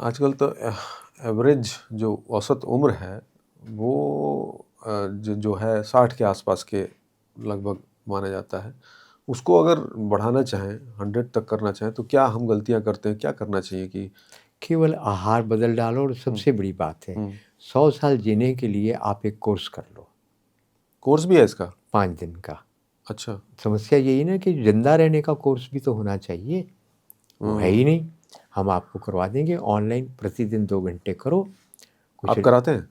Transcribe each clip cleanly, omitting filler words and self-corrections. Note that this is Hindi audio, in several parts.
आजकल तो एवरेज जो औसत उम्र है वो जो है 60 के आसपास के लगभग माना जाता है। उसको अगर बढ़ाना चाहें, 100 तक करना चाहें तो क्या हम गलतियाँ करते हैं? क्या करना चाहिए कि केवल आहार बदल डालो और हुँ, सबसे बड़ी बात है, हुँ। 100 साल जीने के लिए आप एक कोर्स कर लो, कोर्स भी है इसका? 5 दिन का। अच्छा। समस्या यही ना कि ज़िंदा रहने का कोर्स भी तो होना चाहिए, वो है ही हुँ। नहीं। हम आपको करवा देंगे ऑनलाइन, प्रतिदिन 2 घंटे करो, कुछ आप कराते हैं?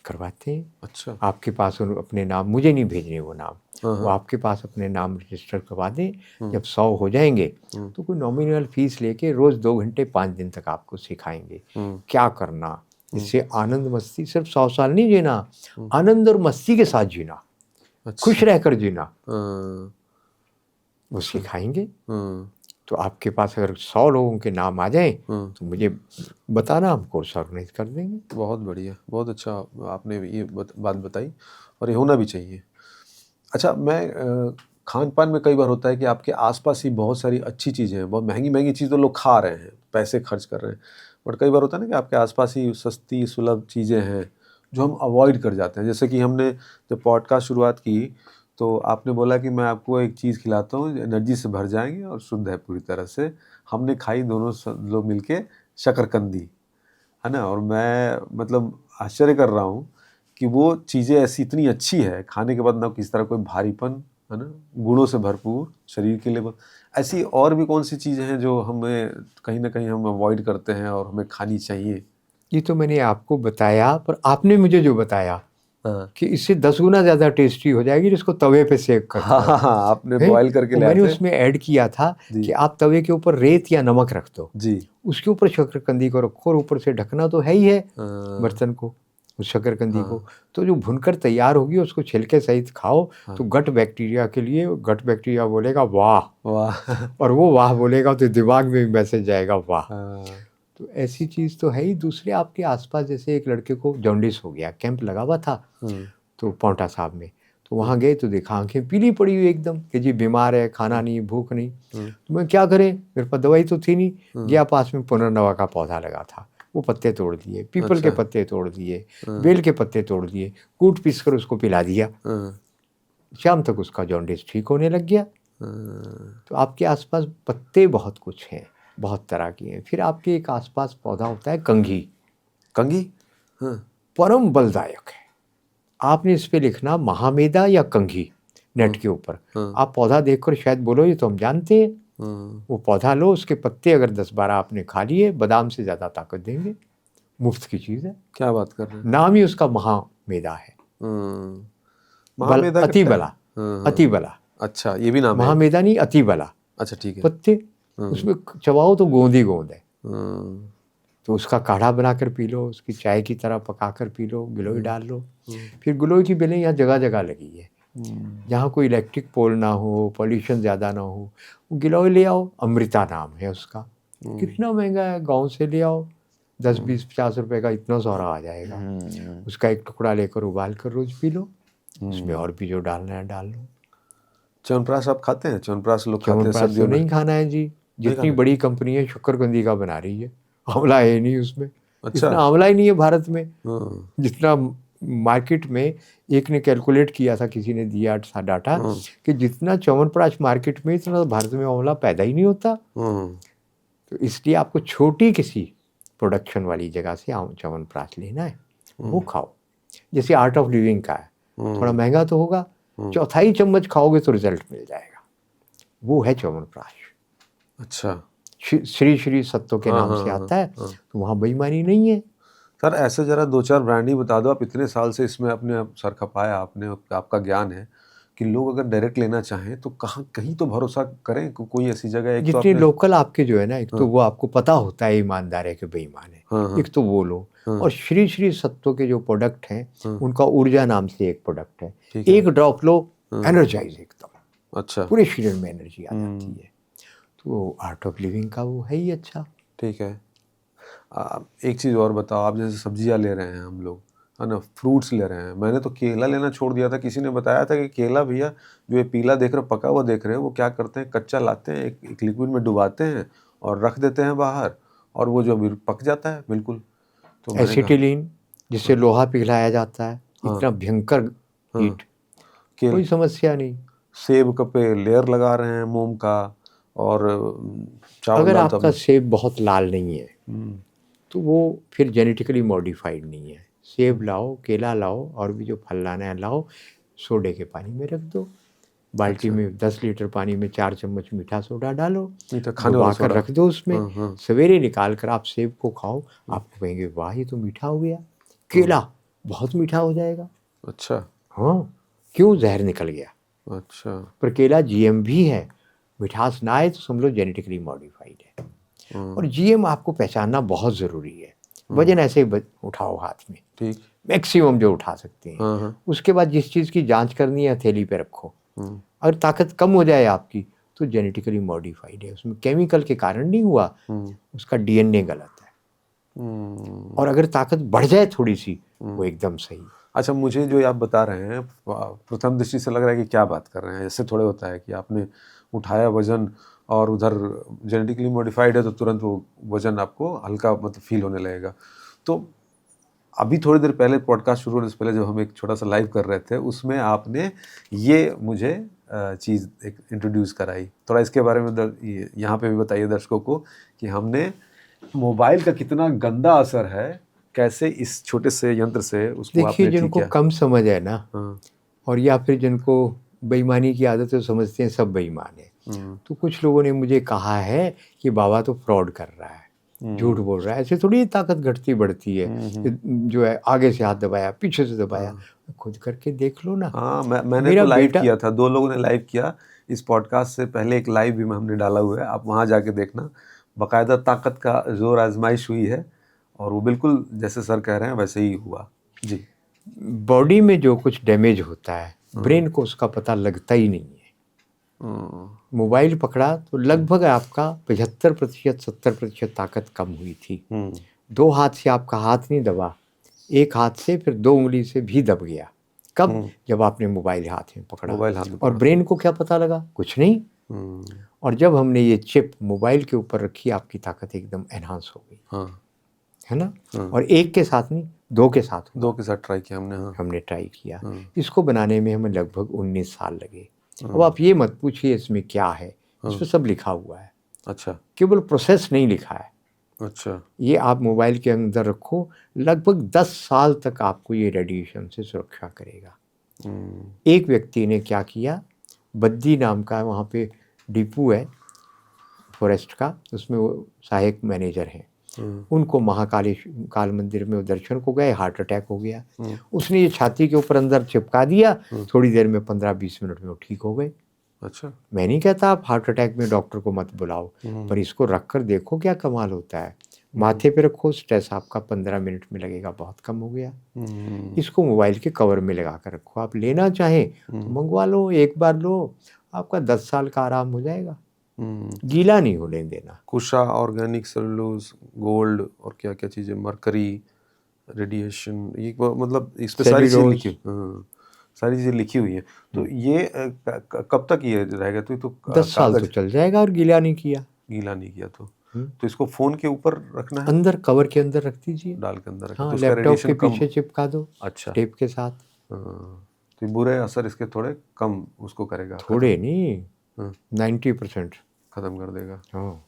करवाते हैं। अच्छा। आपके पास अपने नाम, मुझे नहीं भेजने वो नाम, हाँ, वो हाँ। आपके पास अपने नाम रजिस्टर करवा दें। हुँ, जब 100 हो जाएंगे हुँ, तो कोई नॉमिनल फीस लेके रोज़ 2 घंटे 5 दिन तक आपको सिखाएंगे हुँ, क्या करना। हुँ, इससे आनंद मस्ती, सिर्फ 100 साल नहीं जीना, हुँ। आनंद और मस्ती के साथ जीना, खुश अच्छा। रहकर जीना, हाँ, वो अच्छा। सिखाएंगे। हुँ, तो आपके पास अगर 100 लोगों के नाम आ जाएं हुँ। तो मुझे बताना, हम कोर्स ऑर्गेनाइज कर देंगे। बहुत बढ़िया, बहुत अच्छा आपने ये बात बताई और ये होना भी चाहिए। अच्छा मैं खान-पान में कई बार होता है कि आपके आस-पास ही बहुत सारी अच्छी चीज़ें हैं, बहुत महँगी-महँगी चीज़ तो लोग खा रहे हैं, पैसे खर्च कर रहे हैं। बट कई बार होता है ना कि आपके आस-पास ही सस्ती सुलभ चीज़ें हैं, जो हम अवॉइड कर जाते हैं। जैसे कि हमने जब पॉडकास्ट शुरुआत की, तो आपने बोला कि मैं आपको एक चीज़ खिलाता हूँ, एनर्जी से भर जाएँगे और शुद्ध है पूरी तरह से। हमने खाई दोनों लोग मिलके शकरकंदी। है ना? और मैं मतलब आश्चर्य कर रहा हूँ कि वो चीज़ें ऐसी इतनी अच्छी है, खाने के बाद ना किसी तरह कोई भारीपन, है ना? गुणों से भरपूर, शरीर के लिए ऐसी और भी कौन-सी चीज़ें हैं जो हमें कहीं न कहीं हम अवॉइड करते हैं और हमें खानी चाहिए? ये तो मैंने आपको बताया, पर आपने मुझे जो बताया हाँ। कि इससे 10 गुना ज़्यादा टेस्टी हो जाएगी जिसको तवे पे सेक कर हाँ, खाओ, हाँ, हाँ, आपने हैं? बॉयल करके और ले आए मैंने थे। उसमें ऐड किया था जी, कि आप तवे के ऊपर रेत या नमक रख दो, जी। उसके ऊपर शकरकंदी को रखो और ऊपर से ढकना तो है ही है हाँ, बर्तन को, उस शकरकंदी को। हाँ, तो जो भुनकर तैयार होगी उसको छिलके सहित खाओ, हाँ। तो गट बैक्टीरिया के लिए, गट बैक्टीरिया बोलेगा वाह, वाह! और वो वाह बोलेगा तो दिमाग में भी मैसेज जाएगा वाह। हाँ। तो ऐसी चीज़ तो है ही। दूसरे आपके आसपास, जैसे एक लड़के को जॉन्डिस हो गया, कैंप लगा हुआ था हुँ, तो पांवटा साहब में, तो हुँ, वहाँ गए तो देखा आंखें पीली पड़ी हुई एकदम कि जी बीमार है, खाना हुँ, नहीं, भूख नहीं। हुँ, तो मैं क्या करें, मेरे पास दवाई तो थी नहीं। हुँ। गया, पास में पुनर्नवा का पौधा लगा था, वो पत्ते तोड़ दिए, पीपल के अच्छा। पत्ते तोड़ दिए, हाँ, बेल के पत्ते तोड़ दिए, कूट पीस कर उसको पिला दिया। हाँ, शाम तक उसका जॉन्डिस ठीक होने लग गया। हाँ। तो आपके आसपास पत्ते बहुत कुछ हैं, बहुत तरह की हैं। फिर आपके एक आसपास पौधा होता है कंघी, कंघी? हाँ, परम बलदायक है। आपने इस पे लिखना महामेदा या कंघी हाँ, नेट के ऊपर। हाँ, आप पौधा देखकर शायद बोलो ये तो हम जानते हैं। हाँ। वो पौधा लो, उसके पत्ते अगर 10-12 आपने खा लिए, बादाम से ज़्यादा ताकत देंगे। मुफ्त की चीज़ है। क्या बात कर रहे हैं? नाम ही उसका महामेदा है। हुँ, बल, महामेदा अति कितना है? बला, हाँ, हाँ, अति हाँ। बला। अच्छा, ये भी नाम है एक? महामेदा नहीं, अति बला। अच्छा ठीक है। पत्ते हुँ, उसमें चबाओ तो गोंद ही गोंद है। हुँ, तो उसका काढ़ा बनाकर पी लो, उसकी चाय की तरह पकाकर पी लो, गिलोय हुँ, डाल लो। हुँ, फिर गिलोय की बेलें यहाँ जगह जगह लगी है, हुँ, जहाँ कोई इलेक्ट्रिक पोल ना हो, पॉल्यूशन ज़्यादा ना हो, वो गिलोय ले आओ, अमृता नाम है उसका। हुँ, कितना महंगा है, गांव से ले आओ, 10 हुँ, 20 50 रुपए का इतना सारा आ जाएगा। हुँ, उसका एक टुकड़ा लेकर उबाल कर रोज पी लो, उसमें हुँ। और भी जो डालना है डाल लो। च्यवनप्राश आप खाते हैं? च्यवनप्राश लोग खाते हैं च्यवनप्राश तो सर्दियों में। नहीं खाना है जी, नहीं जितनी खाते? बड़ी कंपनी है शक्करकंदी का बना रही है, आंवला है ही नहीं उसमें। अच्छा। इतना आंवला ही नहीं है भारत में हाँ, जितना मार्केट में। एक ने कैलकुलेट किया था, किसी ने दिया था डाटा, हाँ, कि जितना च्यवनप्राश मार्केट में, इतना तो भारत में आंवला पैदा ही नहीं होता। हाँ, तो इसलिए आपको छोटी किसी प्रोडक्शन वाली जगह से च्यवनप्राश लेना है, वो हुँ, खाओ। जैसे आर्ट ऑफ लिविंग का है, थोड़ा हुँ, महंगा तो होगा, हुँ। चौथाई चम्मच खाओगे तो रिजल्ट मिल जाएगा। वो है च्यवनप्राश। अच्छा। श्री श्री सत्तों के हाँ, नाम हाँ, से हाँ, आता है, हाँ। तो वहाँ बेईमानी नहीं है। सर ऐसे ज़रा 2-4 ब्रांड ही बता दो, आप इतने साल से इसमें अपने आप सर खपाया आपने, आपका ज्ञान है, कि लोग अगर डायरेक्ट लेना चाहें तो कहाँ कहीं तो भरोसा करें, कोई ऐसी जगह एक तो जितने आपने लोकल आपके जो है ना, एक तो हाँ, वो आपको पता होता है ईमानदार है कि बेईमान है, हाँ, हाँ, एक तो वो लो। हाँ, और श्री श्री सत्तों के जो प्रोडक्ट हैं, हाँ, उनका ऊर्जा नाम से एक प्रोडक्ट है, ठीक है। एक ड्रॉप लो, हाँ, एनर्जाइज एकदम, अच्छा। पूरे शरीर में एनर्जी आ जाती हुँ, है। तो आर्ट ऑफ लिविंग का वो है ही अच्छा। ठीक है। एक चीज़ और बताओ, आप जैसे सब्जियाँ ले रहे हैं हम लोग, है ना? फ्रूट्स ले रहे हैं, मैंने तो केला लेना छोड़ दिया था, किसी ने बताया था कि केला भैया जो ये पीला देख रहे हो, पका हुआ देख रहे हो, वो क्या करते हैं, कच्चा लाते हैं, एक एक लिक्विड में डुबाते हैं और रख देते हैं बाहर और वो जो अभी पक जाता है बिल्कुल। तो मैंने कहा एसिटिलीन जिससे लोहा पिघलाया जाता है, हाँ इतना भयंकर हाँ हीट, कि कोई समस्या नहीं। सेब का पे लेयर लगा रहे हैं मोम का, और चावल अगर दाल तो आपका आपने सेब बहुत लाल नहीं है हम्म, तो वो फिर जेनेटिकली मॉडिफाइड नहीं है। सेब लाओ, केला लाओ, और भी जो फल लाना है लाओ, सोडे के पानी में रख दो, बाल्टी अच्छा में 10 लीटर पानी में 4 चम्मच मीठा सोडा डालो, मीठा खाने वाला डुबा कर सोडा। रख दो उसमें। हाँ हाँ सवेरे निकाल कर आप सेब को खाओ, आपको कहेंगे वाह ये तो मीठा हो गया। केला बहुत मीठा हो जाएगा। अच्छा हाँ, क्यों? जहर निकल गया। अच्छा पर केला जीएम भी है, मिठास ना आए तो समझ लो जेनेटिकली मॉडिफाइड है। और हाँ जीएम आपको पहचानना बहुत ज़रूरी है। वजन ऐसे ही उठाओ हाथ में, ठीक मैक्सिमम जो उठा सकते हैं। हाँ हाँ उसके बाद जिस चीज़ की जांच करनी है हथेली पे रखो। हम्म, अगर ताकत कम हो जाए आपकी तो जेनेटिकली मॉडिफाइड है, उसमें केमिकल के कारण नहीं हुआ, हम्म, उसका डीएनए गलत है। हम्म, और अगर ताकत बढ़ जाए थोड़ी सी, वो एकदम सही। अच्छा मुझे जो ये आप बता रहे हैं प्रथम दृष्टि से लग रहा है कि क्या बात कर रहे हैं। ऐसे थोड़े होता है कि आपने उठाया वजन और उधर जेनेटिकली मॉडिफाइड है तो तुरंत वो वजन आपको हल्का मतलब फील होने लगेगा। तो अभी थोड़ी देर पहले पॉडकास्ट शुरू होने से पहले जब हम एक छोटा सा लाइव कर रहे थे उसमें आपने ये मुझे चीज़ एक इंट्रोड्यूस कराई। थोड़ा इसके बारे में यहाँ पे भी बताइए दर्शकों को कि हमने मोबाइल का कितना गंदा असर है, कैसे इस छोटे से यंत्र से उसको देखिए, आपने ठीक जिनको किया। कम समझ है ना, हाँ और या फिर जिनको बेईमानी की आदत है, समझते हैं सब बेईमान है। तो कुछ लोगों ने मुझे कहा है कि बाबा तो फ्रॉड कर रहा है, झूठ बोल रहा है। ऐसे थोड़ी ताकत घटती बढ़ती है कि जो है आगे से हाथ दबाया, पीछे से दबाया। खुद करके देख लो ना। हाँ मैंने मेरा तो लाइव बेटा, किया था, 2 लोगों ने लाइव किया। इस पॉडकास्ट से पहले एक लाइव भी हमने डाला हुआ है, आप वहाँ जाके देखना। बाकायदा ताकत का जोर आजमाइश हुई है और वो बिल्कुल जैसे सर कह रहे हैं वैसे ही हुआ जी। बॉडी में जो कुछ डैमेज होता है ब्रेन को उसका पता लगता ही नहीं है। मोबाइल पकड़ा तो लगभग आपका 75% 70% ताकत कम हुई थी। 2 हाथ से आपका हाथ नहीं दबा, 1 हाथ से, फिर 2 उंगली से भी दब गया। कब? जब आपने मोबाइल हाथ में पकड़ा। मोबाइल हाथ में और पकड़ा। ब्रेन को क्या पता लगा? कुछ नहीं। और जब हमने ये चिप मोबाइल के ऊपर रखी, आपकी ताकत एकदम एनहांस हो गई। हाँ है ना? और एक के साथ नहीं, 2 के साथ हुआ। 2 के साथ ट्राई किया हमने। हाँ हमने ट्राई किया। इसको बनाने में हमें लगभग 19 साल लगे। अब आप ये मत पूछिए इसमें क्या है, इसमें सब लिखा हुआ है, अच्छा केवल प्रोसेस नहीं लिखा है। अच्छा ये आप मोबाइल के अंदर रखो, लगभग 10 साल तक आपको ये रेडिएशन से सुरक्षा करेगा। एक व्यक्ति ने क्या किया, बद्दी नाम का वहाँ पे डिपो है फॉरेस्ट का, उसमें वो सहायक मैनेजर हैं। उनको काल मंदिर में वो दर्शन को गए, हार्ट अटैक हो गया। उसने ये छाती के ऊपर अंदर चिपका दिया, थोड़ी देर में 15-20 मिनट में वो ठीक हो गए। अच्छा मैं नहीं कहता आप हार्ट अटैक में डॉक्टर को मत बुलाओ, पर इसको रख कर देखो क्या कमाल होता है। माथे पे रखो, स्ट्रेस आपका 15 मिनट में लगेगा, बहुत कम हो गया। इसको मोबाइल के कवर में लगा कर रखो, आप लेना चाहें तो मंगवा लो, एक बार लो, आपका 10 साल का आराम हो जाएगा। गीला नहीं होने देना। कुशा ऑर्गेनिक सेलुलोज गोल्ड और क्या क्या चीज़ें, मरकरी रेडिएशन, ये मतलब इस पे सारी चीज़ें सेल्यूलोज। लिखी। हाँ सारी चीज़ें लिखी हुई है। तो ये कब तक ये रहेगा? तो ये तो 10 साल तो कागज चल जाएगा, और गीला नहीं किया। गीला नहीं किया तो इसको फ़ोन के ऊपर रखना है, अंदर कवर के अंदर रख दीजिए। डाल के अंदर रखें हाँ, तो उसका लैपटॉप रेडिएशन के कम। पीछे चिपका दो अच्छा टेप के साथ। हाँ, तो बुरे असर इसके थोड़े कम उसको करेगा, थोड़े नहीं, हाँ 90%। ख़त्म कर देगा। हाँ।